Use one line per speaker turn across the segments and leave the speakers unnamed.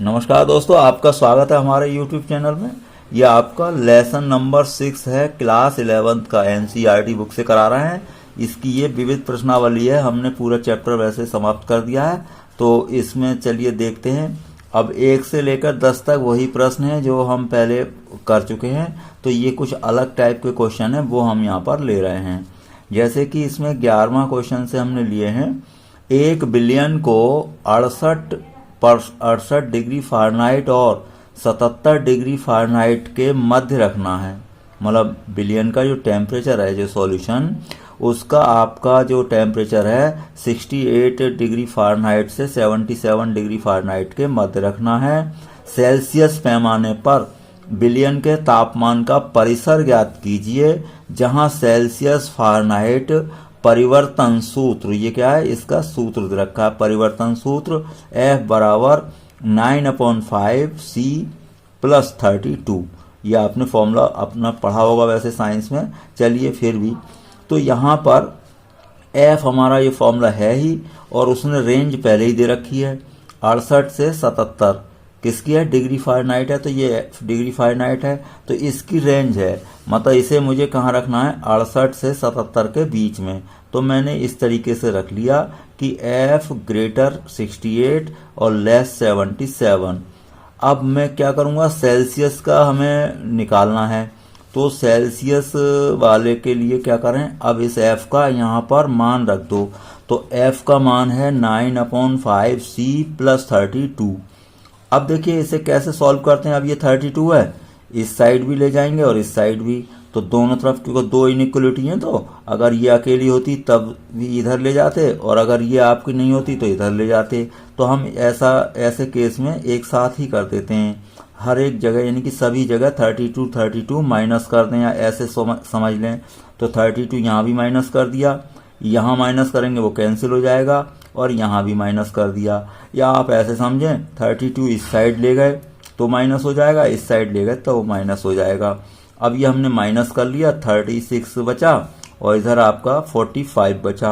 नमस्कार दोस्तों, आपका स्वागत है हमारे YouTube चैनल में। यह आपका लेसन नंबर 6 है, क्लास 11th का NCERT बुक से करा रहे हैं। इसकी ये विविध प्रश्नावली है। हमने पूरा चैप्टर वैसे समाप्त कर दिया है, तो इसमें चलिए देखते हैं। अब 1 से लेकर 10 तक वही प्रश्न है जो हम पहले कर चुके हैं, तो ये कुछ अलग टाइप के क्वेश्चन है वो हम यहाँ पर ले रहे हैं। जैसे कि इसमें 11वां क्वेश्चन से हमने लिए हैं, 1 बिलियन को 68 डिग्री फ़ारेनहाइट और 77 डिग्री फ़ारेनहाइट के मध्य रखना है। मतलब बिलियन का जो टेम्परेचर है, जो सॉल्यूशन, उसका आपका जो टेम्परेचर है 68 डिग्री फ़ारेनहाइट से 77 डिग्री फ़ारेनहाइट के मध्य रखना है। सेल्सियस पैमाने पर बिलियन के तापमान का परिसर ज्ञात कीजिए, जहां सेल्सियस फ़ारेनहाइट परिवर्तन सूत्र, ये क्या है, इसका सूत्र दे रखा है, परिवर्तन सूत्र F बराबर 9/5C + 32। ये आपने फॉर्मूला अपना पढ़ा होगा वैसे साइंस में, चलिए फिर भी। तो यहाँ पर F हमारा ये फॉर्मूला है ही, और उसने रेंज पहले ही दे रखी है 68 से 77। किसकी है? डिग्री फ़ारेनहाइट है, तो ये डिग्री फ़ारेनहाइट है, तो इसकी रेंज है। मतलब इसे मुझे कहाँ रखना है? 68 से 77 के बीच में। तो मैंने इस तरीके से रख लिया कि F ग्रेटर 68 और लेस 77। अब मैं क्या करूँगा, सेल्सियस का हमें निकालना है, तो सेल्सियस वाले के लिए क्या करें, अब इस F का यहाँ पर मान रख दो। तो F का मान है 9/5C + 32। अब देखिए इसे कैसे सॉल्व करते हैं। अब ये 32 है, इस साइड भी ले जाएंगे और इस साइड भी, तो दोनों तरफ क्योंकि दो इनइक्वलिटी हैं, तो अगर ये अकेली होती तब भी इधर ले जाते, और अगर ये आपकी नहीं होती तो इधर ले जाते। तो हम ऐसे केस में एक साथ ही कर देते हैं हर एक जगह, यानी कि सभी जगह 32 माइनस कर दें, या ऐसे समझ लें। तो 32 यहाँ भी माइनस कर दिया, यहाँ माइनस करेंगे वो कैंसिल हो जाएगा, और यहाँ भी माइनस कर दिया। या आप ऐसे समझें, 32 इस साइड ले गए तो माइनस हो जाएगा, इस साइड ले गए तो वो माइनस हो जाएगा। अब ये हमने माइनस कर लिया, 36 बचा, और इधर आपका 45 बचा।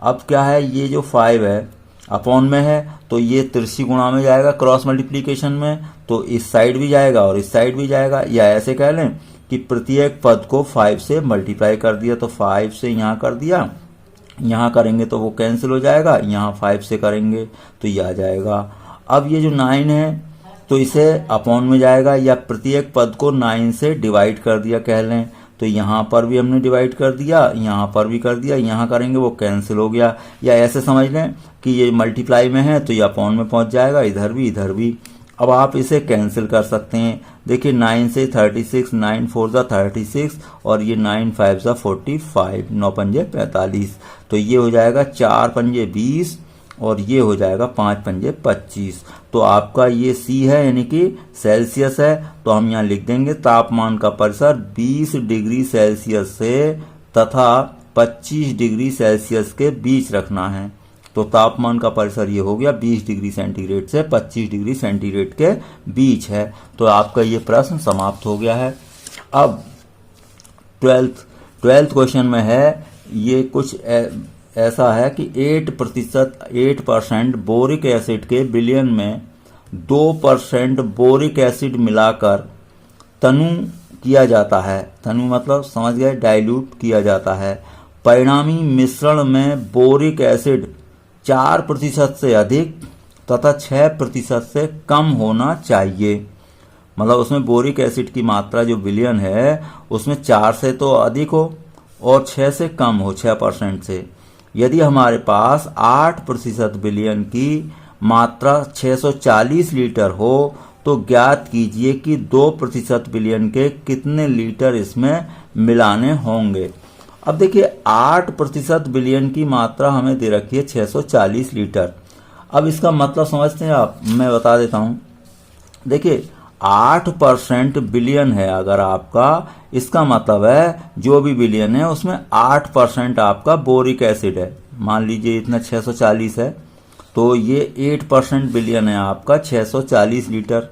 अब क्या है, ये जो 5 है अपॉन में है, तो ये तिरछी गुणा में जाएगा क्रॉस मल्टीप्लिकेशन में, तो इस साइड भी जाएगा और इस साइड भी जाएगा। या ऐसे कह लें कि प्रत्येक पद को 5 से मल्टीप्लाई कर दिया, तो 5 से यहाँ कर दिया, यहाँ करेंगे तो वो कैंसिल हो जाएगा, यहाँ 5 से करेंगे तो ये आ जाएगा। अब ये जो 9 है, तो इसे अपॉन में जाएगा, या प्रत्येक पद को 9 से डिवाइड कर दिया कह लें, तो यहाँ पर भी हमने डिवाइड कर दिया, यहाँ पर भी कर दिया, यहाँ करेंगे वो कैंसिल हो गया। या ऐसे समझ लें कि ये मल्टीप्लाई में है तो ये अपॉन में पहुँच जाएगा, इधर भी इधर भी। अब आप इसे कैंसिल कर सकते हैं। देखिए 9 से 36, 9 4 जा 36, और ये 9 5 जा 45, 9 पंजे 45। तो ये हो जाएगा 4 पंजे 20, और ये हो जाएगा 5 पंजे 25। तो आपका ये C है, यानी कि सेल्सियस है, तो हम यहाँ लिख देंगे तापमान का परिसर 20 डिग्री सेल्सियस से तथा 25 डिग्री सेल्सियस के बीच रखना है। तो तापमान का परिसर ये हो गया 20 डिग्री सेंटीग्रेड से 25 डिग्री सेंटीग्रेड के बीच है। तो आपका ये प्रश्न समाप्त हो गया है। अब 12th क्वेश्चन में है, ये कुछ ऐसा है कि 8% बोरिक एसिड के बिलियन में 2% बोरिक एसिड मिलाकर तनु किया जाता है। तनु मतलब समझ गए, डाइल्यूट किया जाता है। परिणामी मिश्रण में बोरिक एसिड 4% से अधिक तथा 6% से कम होना चाहिए। मतलब उसमें बोरिक एसिड की मात्रा जो बिलियन है उसमें 4 से तो अधिक हो और 6 से कम हो, 6% से। यदि हमारे पास 8% बिलियन की मात्रा 640 लीटर हो, तो ज्ञात कीजिए कि 2% बिलियन के कितने लीटर इसमें मिलाने होंगे। अब देखिए 8% बिलियन की मात्रा हमें दे रखी है 640 लीटर। अब इसका मतलब समझते हैं आप, मैं बता देता हूं। देखिए 8% बिलियन है अगर आपका, इसका मतलब है जो भी बिलियन है उसमें 8% आपका बोरिक एसिड है। मान लीजिए इतना 640 है, तो ये 8% बिलियन है आपका 640 लीटर।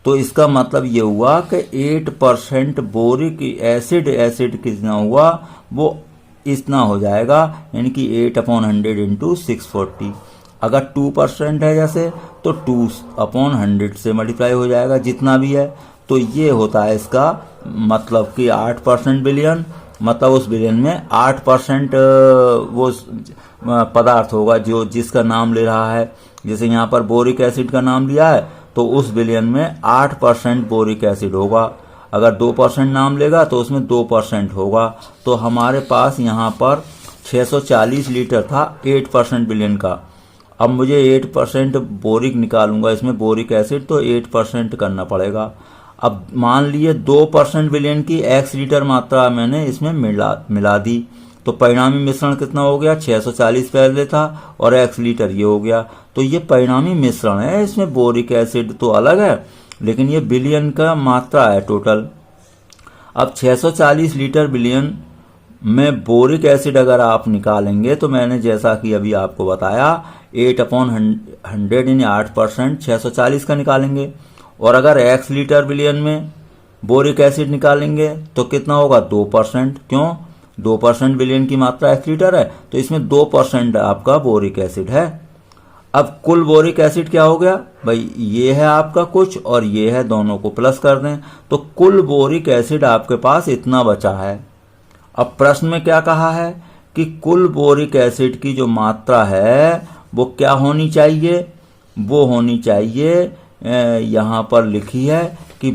तो इसका मतलब ये हुआ कि 8% बोरिक एसिड कितना हुआ, वो इतना हो जाएगा, यानी कि 8/100 × 640। अगर 2% है जैसे तो 2/100 से मल्टीप्लाई हो जाएगा जितना भी है। तो ये होता है इसका मतलब कि 8% बिलियन, मतलब उस बिलियन में 8% वो पदार्थ होगा जो जिसका नाम ले रहा है। जैसे यहाँ पर बोरिक एसिड का नाम लिया है तो उस बिलियन में 8% बोरिक एसिड होगा। अगर 2% नाम लेगा तो उसमें 2% होगा। तो हमारे पास यहाँ पर 640 लीटर था 8% बिलियन का। अब मुझे 8% बोरिक निकालूंगा इसमें बोरिक एसिड, तो 8% करना पड़ेगा। अब मान लिए 2% बिलियन की x लीटर मात्रा मैंने इसमें मिला दी, तो परिणामी मिश्रण कितना हो गया, 640 पहले था और x लीटर ये हो गया। तो ये परिणामी मिश्रण है, इसमें बोरिक एसिड तो अलग है लेकिन ये बिलियन का मात्रा है टोटल। अब 640 लीटर बिलियन में बोरिक एसिड अगर आप निकालेंगे तो मैंने जैसा कि अभी आपको बताया 8/100 यानी 8% 640 का निकालेंगे। और अगर x लीटर बिलियन में बोरिक एसिड निकालेंगे तो कितना होगा, 2%। क्यों, 2% बिलियन की मात्रा x लीटर है तो इसमें 2% आपका बोरिक एसिड है। अब कुल बोरिक एसिड क्या हो गया भाई, ये है आपका कुछ और ये है, दोनों को प्लस कर दें तो कुल बोरिक एसिड आपके पास इतना बचा है। अब प्रश्न में क्या कहा है कि कुल बोरिक एसिड की जो मात्रा है वो क्या होनी चाहिए, वो होनी चाहिए यहाँ पर लिखी है कि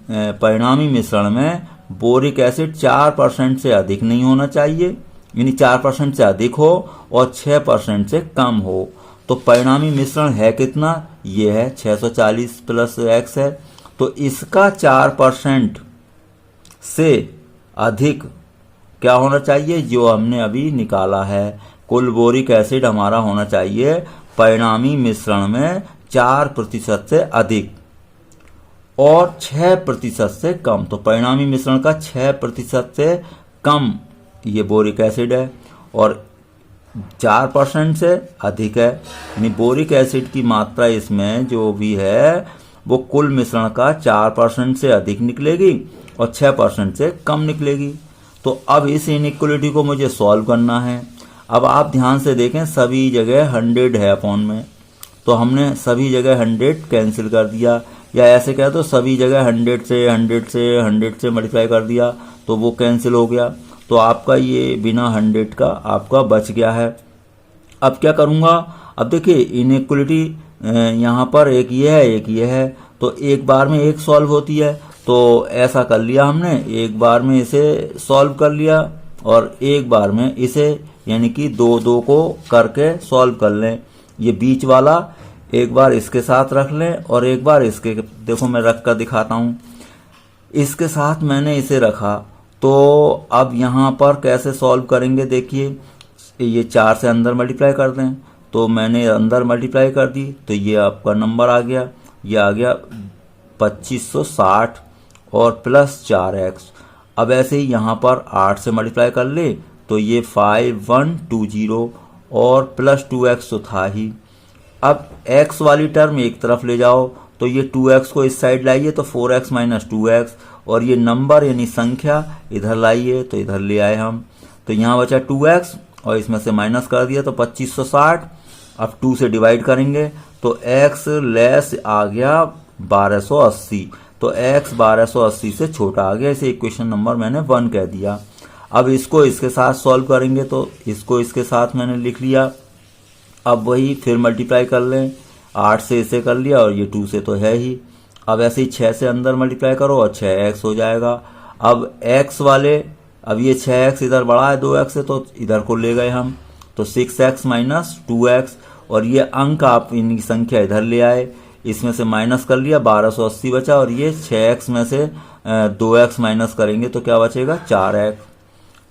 परिणामी मिश्रण में बोरिक एसिड 4% से अधिक नहीं होना चाहिए, यानी 4% से अधिक हो और 6% से कम हो। तो परिणामी मिश्रण है कितना, ये है 640 प्लस x है, तो इसका 4% से अधिक क्या होना चाहिए, जो हमने अभी निकाला है। कुल बोरिक एसिड हमारा होना चाहिए परिणामी मिश्रण में 4% से अधिक और 6% से कम। तो परिणामी मिश्रण का 6% से कम ये बोरिक एसिड है और 4% से अधिक है, यानी बोरिक एसिड की मात्रा इसमें जो भी है वो कुल मिश्रण का 4% से अधिक निकलेगी और 6% से कम निकलेगी। तो अब इस इनइक्वलिटी को मुझे सॉल्व करना है। अब आप ध्यान से देखें, सभी जगह 100 है अपॉन में, तो हमने सभी जगह 100 कैंसिल कर दिया, या ऐसे कह दो सभी जगह 100 से मल्टीप्लाई कर दिया तो वो कैंसिल हो गया। तो आपका ये बिना 100 का आपका बच गया है। अब क्या करूँगा, अब देखिए इनइक्वलिटी यहाँ पर एक ये है एक ये है, तो एक बार में एक सॉल्व होती है, तो ऐसा कर लिया हमने, एक बार में इसे सॉल्व कर लिया और एक बार में इसे, यानी कि 2 को करके सॉल्व कर लें। ये बीच वाला एक बार इसके साथ रख लें और एक बार इसके, देखो मैं रख कर दिखाता हूँ, इसके साथ मैंने इसे रखा। तो अब यहाँ पर कैसे सॉल्व करेंगे, देखिए ये 4 से अंदर मल्टीप्लाई कर दें, तो मैंने अंदर मल्टीप्लाई कर दी तो ये आपका नंबर आ गया, ये आ गया 2560 और प्लस 4x। अब ऐसे ही यहाँ पर 8 से मल्टीप्लाई कर ले तो ये 5120 और प्लस 2x तो था ही। अब x वाली टर्म एक तरफ ले जाओ तो ये 2x को इस साइड लाइए तो 4x माइनस 2x, और ये नंबर यानी संख्या इधर लाइए तो इधर ले आए हम, तो यहाँ बचा 2x और इसमें से माइनस कर दिया तो 2560। अब 2 से डिवाइड करेंगे तो x लेस आ गया 1280, तो x 1280 से छोटा आ गया, इसे इक्वेशन नंबर मैंने 1 कह दिया। अब इसको इसके साथ सॉल्व करेंगे तो इसको इसके साथ मैंने लिख लिया। अब वही फिर मल्टीप्लाई कर लें, 8 से इसे कर लिया और ये 2 से तो है ही। अब ऐसे ही 6 से अंदर मल्टीप्लाई करो और 6x हो जाएगा। अब x वाले, अब ये 6x इधर बढ़ा है 2x से तो इधर को ले गए हम, तो 6x माइनस 2x, और ये अंक आप इनकी संख्या इधर ले आए, इसमें से माइनस कर लिया 1280 बचा, और ये 6x में से 2x माइनस करेंगे तो क्या बचेगा 4x।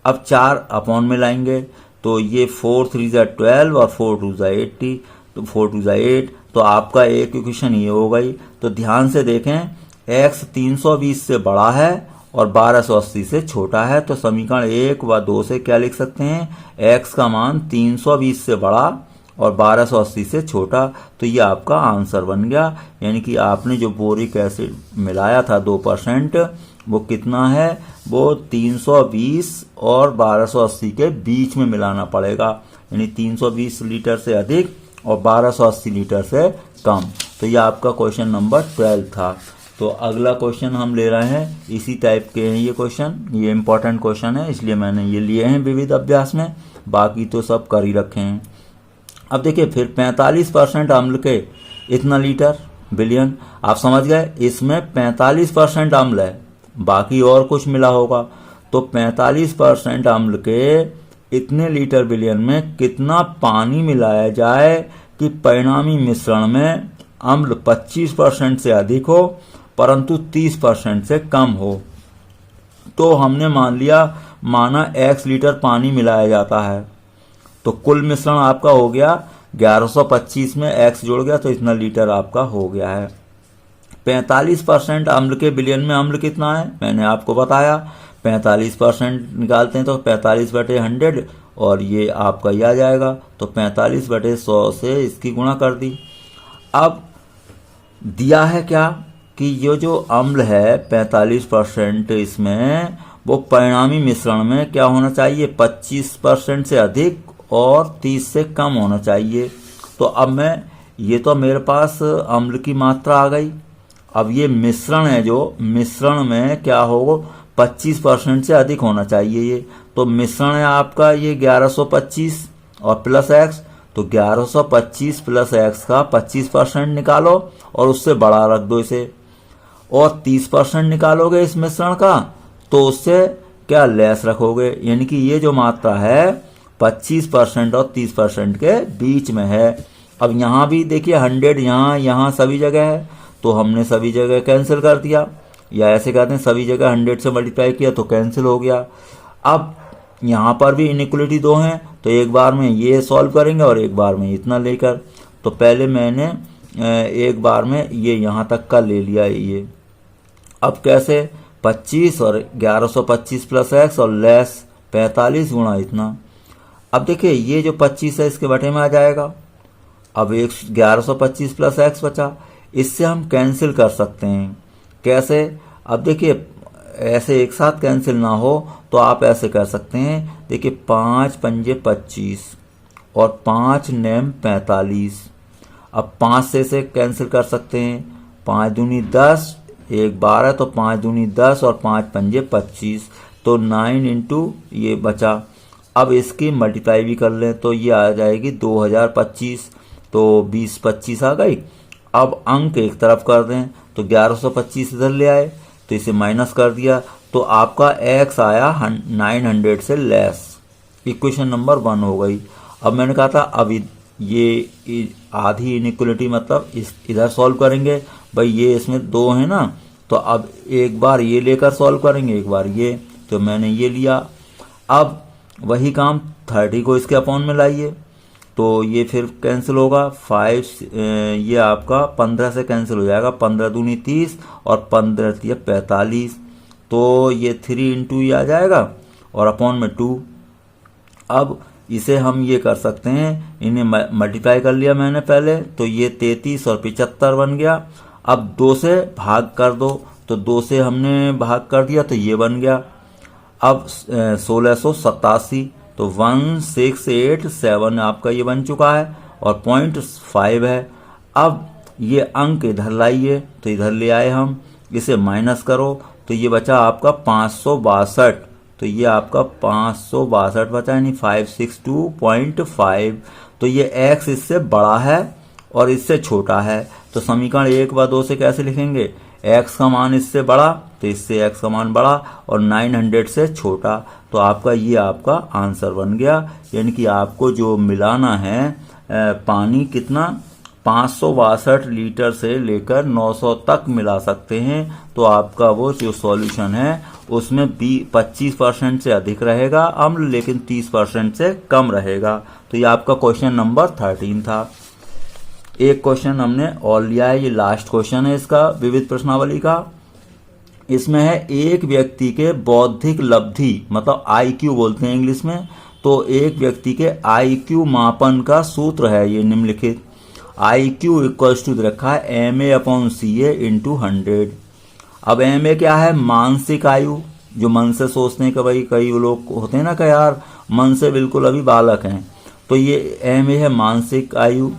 अब 4 अपॉन में लाएंगे तो ये 4 3 12 और 4 2 80, तो 4 2 8, तो आपका एक इक्वेशन ये हो गई। तो ध्यान से देखें, x 320 से बड़ा है और 1280 से छोटा है, तो समीकरण 1 व 2 से क्या लिख सकते हैं, x का मान 320 से बड़ा और 1280 से छोटा, तो ये आपका आंसर बन गया। यानी कि आपने जो बोरिक एसिड मिलाया था 2%, वो कितना है, वो 320 और 1280 के बीच में मिलाना पड़ेगा, यानी 320 लीटर से अधिक और 1280 लीटर से कम। तो ये आपका क्वेश्चन नंबर 12 था। तो अगला क्वेश्चन हम ले रहे हैं, इसी टाइप के हैं ये क्वेश्चन, ये इंपॉर्टेंट क्वेश्चन है इसलिए मैंने ये लिए हैं विविध अभ्यास में, बाकी तो सब कर ही रखे हैं। अब देखिए फिर 45% अम्ल के इतना लीटर बिलियन, आप समझ गए, इसमें 45% अम्ल है, बाकी और कुछ मिला होगा। तो 45% अम्ल के इतने लीटर बिलियन में कितना पानी मिलाया जाए कि परिणामी मिश्रण में अम्ल 25% से अधिक हो परंतु 30% से कम हो। तो हमने माना x लीटर पानी मिलाया जाता है, तो कुल मिश्रण आपका हो गया 1125 में x जोड़ गया तो इतना लीटर आपका हो गया है। 45% अम्ल के बिलियन में अम्ल कितना है मैंने आपको बताया, 45% निकालते हैं तो 45/100 और ये आपका ये आ जाएगा, तो 45/100 से इसकी गुणा कर दी। अब दिया है क्या कि ये जो अम्ल है 45% इसमें वो परिणामी मिश्रण में क्या होना चाहिए, 25% से अधिक और 30 से कम होना चाहिए। तो अब मैं ये तो मेरे पास अम्ल की मात्रा आ गई, अब ये मिश्रण है जो मिश्रण में क्या होगा 25% से अधिक होना चाहिए ये, तो मिश्रण है आपका ये 1125 और प्लस x, तो 1125 प्लस x का 25% निकालो और उससे बड़ा रख दो इसे, और 30% निकालोगे इस मिश्रण का तो उससे क्या लेस रखोगे, यानी कि ये जो मात्रा है 25% और 30% के बीच में है। अब यहाँ भी देखिए 100 यहाँ सभी जगह है, तो हमने सभी जगह कैंसिल कर दिया, या ऐसे कहते हैं सभी जगह 100 से मल्टीप्लाई किया तो कैंसिल हो गया। अब यहाँ पर भी इनइक्वलिटी 2 हैं, तो एक बार में ये सॉल्व करेंगे और एक बार में इतना लेकर, तो पहले मैंने एक बार में ये यहाँ तक का ले लिया ये। अब कैसे 25 और 1125 प्लस x और लेस 45 गुणा इतना। अब देखिए ये जो 25 है इसके बटे में आ जाएगा, अब 1125 प्लस x बचा, इससे हम कैंसिल कर सकते हैं। कैसे, अब देखिए ऐसे एक साथ कैंसिल ना हो तो आप ऐसे कर सकते हैं, देखिए 5 पंजे 25 और 5 नेम 45। अब 5 से कैंसिल कर सकते हैं, 5 दूनी 10 1 12, तो 5 दूनी 10 और 5 पंजे 25, तो 9 इंटू ये बचा। अब इसकी मल्टीप्लाई भी कर लें तो ये आ जाएगी 2025, तो 20-25 आ गई। अब अंक एक तरफ कर दें तो 1125 इधर ले आए तो इसे माइनस कर दिया, तो आपका x आया 900 से लेस, इक्वेशन नंबर 1 हो गई। अब मैंने कहा था अब ये आधी इनइक्वलिटी मतलब इधर सॉल्व करेंगे, भाई ये इसमें 2 है ना, तो अब एक बार ये लेकर सॉल्व करेंगे एक बार ये, तो मैंने ये लिया। अब वही काम 30 को इसके अपॉन में लाइए तो ये फिर कैंसिल होगा, 5 ये आपका 15 से कैंसिल हो जाएगा, 15 दूनी 30 और 15 तिया 45, तो ये 3 इंटू ये आ जाएगा और अपॉन में 2। अब इसे हम ये कर सकते हैं, इन्हें मल्टीप्लाई कर लिया मैंने पहले, तो ये 33 और 75 बन गया। अब 2 से भाग कर दो, तो 2 से हमने भाग कर दिया तो ये बन गया। अब 1687, तो 1687 आपका ये बन चुका है और 0.5 है। अब ये अंक इधर लाइए, तो इधर ले आए हम, इसे माइनस करो तो ये बचा आपका 562, तो ये आपका 562 बचा, यानी 562.5। तो ये x इससे बड़ा है और इससे छोटा है, तो समीकरण 1 व 2 से कैसे लिखेंगे, x का मान इससे बड़ा तो इससे x का मान बड़ा और 900 से छोटा, तो आपका ये आपका आंसर बन गया। यानी कि आपको जो मिलाना है पानी कितना 562 लीटर से लेकर 900 तक मिला सकते हैं, तो आपका वो जो सॉल्यूशन है उसमें 25% से अधिक रहेगा अम्ल, लेकिन 30% से कम रहेगा। तो ये आपका क्वेश्चन नंबर 13 था। एक क्वेश्चन हमने और लिया है, ये लास्ट क्वेश्चन है इसका विविध प्रश्नावली का। इसमें है एक व्यक्ति के बौद्धिक लब्धि मतलब IQ बोलते हैं इंग्लिश में, तो एक व्यक्ति के IQ मापन का सूत्र है ये निम्नलिखित। IQ इक्वल्स टू रखा है MA/CA × 100। अब MA क्या है, मानसिक आयु, जो मन से सोचते हैं कि भाई कई लोग होते हैं ना कि यार मन से बिल्कुल अभी बालक हैं, तो ये MA है मानसिक आयु,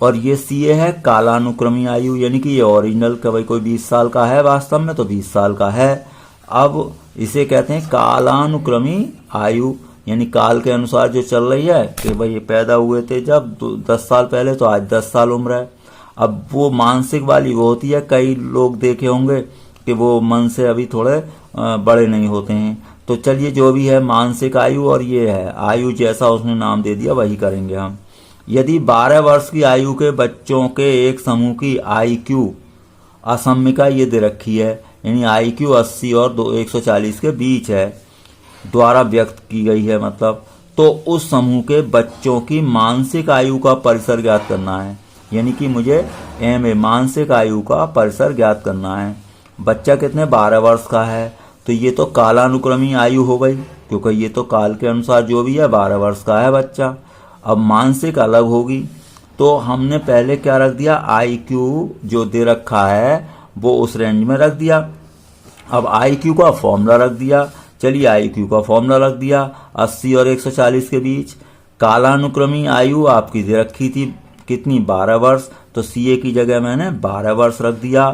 और ये CA है कालानुक्रमी आयु, यानी कि ये ओरिजिनल का भाई कोई 20 साल का है वास्तव में तो 20 साल का है। अब इसे कहते हैं कालानुक्रमी आयु, यानी काल के अनुसार जो चल रही है कि भाई ये पैदा हुए थे जब 10 साल पहले तो आज 10 साल उम्र है। अब वो मानसिक वाली वो होती है, कई लोग देखे होंगे कि वो मन से अभी थोड़े बड़े नहीं होते हैं। तो चलिए जो भी है मानसिक आयु और ये है आयु, जैसा उसने नाम दे दिया वही करेंगे हम। यदि 12 वर्ष की आयु के बच्चों के एक समूह की IQ असमिका ये दे रखी है, यानी IQ 80 और 140 के बीच है, द्वारा व्यक्त की गई है मतलब, तो उस समूह के बच्चों की मानसिक आयु का परिसर ज्ञात करना है। यानी कि मुझे MA मानसिक आयु का परिसर ज्ञात करना है। बच्चा कितने 12 वर्ष का है, तो ये तो कालानुक्रमी आयु हो गई, क्योंकि ये तो काल के अनुसार जो भी है 12 वर्ष का है बच्चा। अब मानसिक अलग होगी, तो हमने पहले क्या रख दिया, IQ जो दे रखा है वो उस रेंज में रख दिया। अब IQ का फॉर्मूला रख दिया, चलिए IQ का फॉर्मूला रख दिया 80 और 140 के बीच। कालानुक्रमी आयु आपकी दे रखी थी कितनी, 12 वर्ष, तो CA की जगह मैंने 12 वर्ष रख दिया।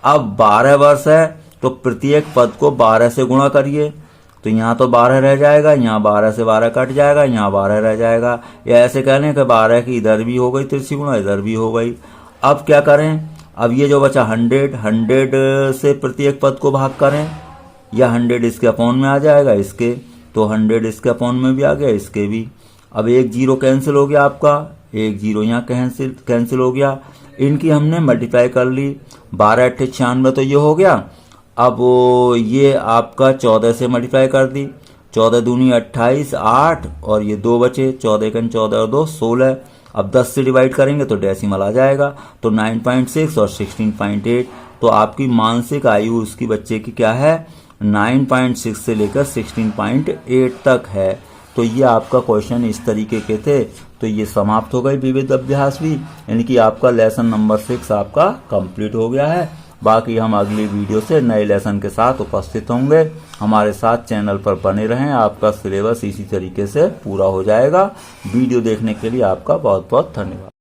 अब 12 वर्ष है तो प्रत्येक पद को 12 से गुणा करिए, तो यहाँ तो 12 रह जाएगा, यहाँ 12 से 12 कट जाएगा, यहाँ 12 रह जाएगा, या ऐसे कह लें कि 12 की इधर भी हो गई तिरछी गुणा, इधर भी हो गई। अब क्या करें, अब ये जो बचा 100 से प्रत्येक पद को भाग करें, या 100 इसके अपॉन में आ जाएगा इसके, तो 100 इसके अपॉन में भी आ गया इसके भी। अब एक 0 कैंसिल हो गया आपका, एक 0 यहाँ कैंसिल हो गया, इनकी हमने मल्टीप्लाई कर ली, 12 8 96 तो ये हो गया। अब ये आपका 14 से मल्टीप्लाई कर दी, 14 दूनी 28, 8 और ये 2 बचे, 14 कन 14 और 2 16। अब 10 से डिवाइड करेंगे तो डेसिमल आ जाएगा, तो 9.6 और 16.8। तो आपकी मानसिक आयु उसकी बच्चे की क्या है, 9.6 से लेकर 16.8 तक है। तो ये आपका क्वेश्चन इस तरीके के थे। तो ये समाप्त हो गई विविध अभ्यास भी, यानी कि आपका लेसन नंबर 6 आपका कंप्लीट हो गया है। बाकी हम अगली वीडियो से नए लेसन के साथ उपस्थित होंगे। हमारे साथ चैनल पर बने रहें, आपका सिलेबस इसी तरीके से पूरा हो जाएगा। वीडियो देखने के लिए आपका बहुत बहुत धन्यवाद।